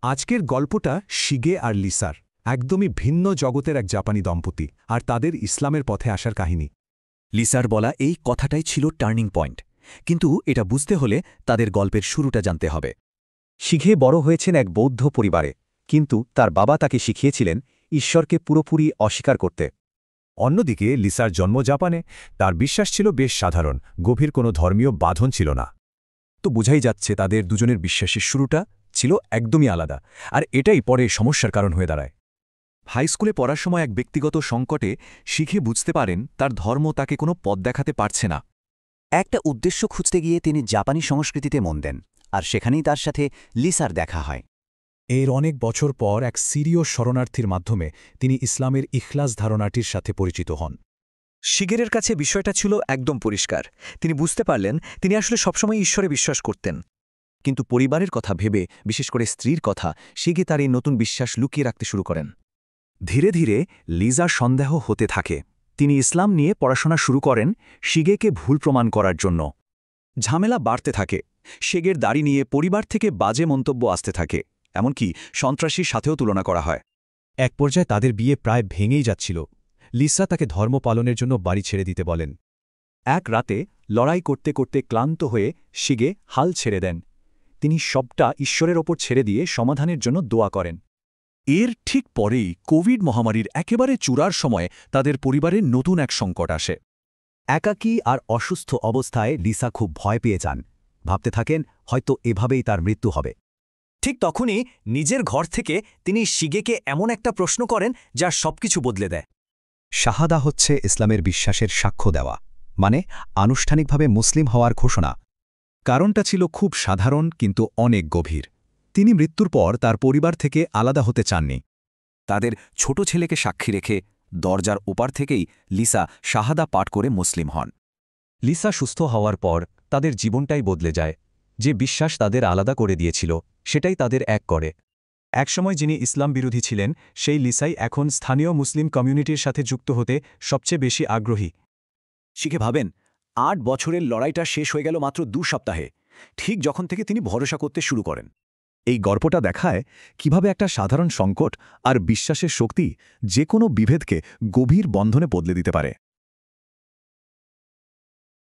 আজকের গল্পটা শিগে আর লিসার একদমই ভিন্ন জগতের এক জাপানি দম্পতি আর তাদের ইসলামের পথে আসার কাহিনী। লিসার বলা এই কথাটাই ছিল টার্নিং পয়েন্ট, কিন্তু এটা বুঝতে হলে তাদের গল্পের শুরুটা জানতে হবে। শিখে বড় হয়েছেন এক বৌদ্ধ পরিবারে, কিন্তু তার বাবা তাকে শিখিয়েছিলেন ঈশ্বরকে পুরোপুরি অস্বীকার করতে। অন্যদিকে লিসার জন্ম জাপানে, তার বিশ্বাস ছিল বেশ সাধারণ, গভীর কোনো ধর্মীয় বাঁধন ছিল না। তো বোঝাই যাচ্ছে তাদের দুজনের বিশ্বাসের শুরুটা ছিল একদমই আলাদা, আর এটাই পরে সমস্যার কারণ হয়ে দাঁড়ায়। হাইস্কুলে পড়ার সময় এক ব্যক্তিগত সংকটে শিখে বুঝতে পারেন তার ধর্ম তাকে কোনো পথ দেখাতে পারছে না। একটা উদ্দেশ্য খুঁজতে গিয়ে তিনি জাপানি সংস্কৃতিতে মন দেন, আর সেখানেই তার সাথে লিসার দেখা হয়। এর অনেক বছর পর এক সিরীয় শরণার্থীর মাধ্যমে তিনি ইসলামের ইখলাস ধারণাটির সাথে পরিচিত হন। শিগেরের কাছে বিষয়টা ছিল একদম পরিষ্কার। তিনি বুঝতে পারলেন তিনি আসলে সবসময় ঈশ্বরে বিশ্বাস করতেন, কিন্তু পরিবারের কথা ভেবে, বিশেষ করে স্ত্রীর কথা, শিগে তার এই নতুন বিশ্বাস লুকিয়ে রাখতে শুরু করেন। ধীরে ধীরে লিজার সন্দেহ হতে থাকে। তিনি ইসলাম নিয়ে পড়াশোনা শুরু করেন শিগেকে ভুল প্রমাণ করার জন্য। ঝামেলা বাড়তে থাকে। শিগের দাড়ি নিয়ে পরিবার থেকে বাজে মন্তব্য আসতে থাকে, এমনকি সন্ত্রাসীর সাথেও তুলনা করা হয়। এক পর্যায়ে তাদের বিয়ে প্রায় ভেঙেই যাচ্ছিল। লিসা তাকে ধর্ম পালনের জন্য বাড়ি ছেড়ে দিতে বলেন। এক রাতে লড়াই করতে করতে ক্লান্ত হয়ে শিগে হাল ছেড়ে দেন। তিনি সবটা ঈশ্বরের ওপর ছেড়ে দিয়ে সমাধানের জন্য দোয়া করেন। এর ঠিক পরেই কোভিড মহামারীর একেবারে চূড়ার সময় তাদের পরিবারের নতুন এক সংকট আসে। একাকী আর অসুস্থ অবস্থায় লিসা খুব ভয় পেয়ে যান। ভাবতে থাকেন হয়তো এভাবেই তার মৃত্যু হবে। ঠিক তখনই নিজের ঘর থেকে তিনি শিগেকে এমন একটা প্রশ্ন করেন যা সবকিছু বদলে দেয়। শাহাদা হচ্ছে ইসলামের বিশ্বাসের সাক্ষ্য দেওয়া, মানে আনুষ্ঠানিকভাবে মুসলিম হওয়ার ঘোষণা। কারণটা ছিল খুব সাধারণ কিন্তু অনেক গভীর। তিনি মৃত্যুর পর তার পরিবার থেকে আলাদা হতে চাননি। তাদের ছোট ছেলেকে সাক্ষী রেখে দরজার ওপার থেকেই লিসা শাহাদা পাঠ করে মুসলিম হন। লিসা সুস্থ হওয়ার পর তাদের জীবনটাই বদলে যায়। যে বিশ্বাস তাদের আলাদা করে দিয়েছিল সেটাই তাদের এক করে। একসময় যিনি ইসলাম বিরোধী ছিলেন সেই লিসাই এখন স্থানীয় মুসলিম কমিউনিটির সাথে যুক্ত হতে সবচেয়ে বেশি আগ্রহী। শিখে ভাবেন ৮ বছরের লড়াইটা শেষ হয়ে গেল মাত্র ২ সপ্তাহে, ঠিক যখন থেকে তিনি ভরসা করতে শুরু করেন। এই গল্পটা দেখায় কিভাবে একটা সাধারণ সংকট আর বিশ্বাসের শক্তি যে কোনো বিভেদকে গভীর বন্ধনে বদলে দিতে পারে।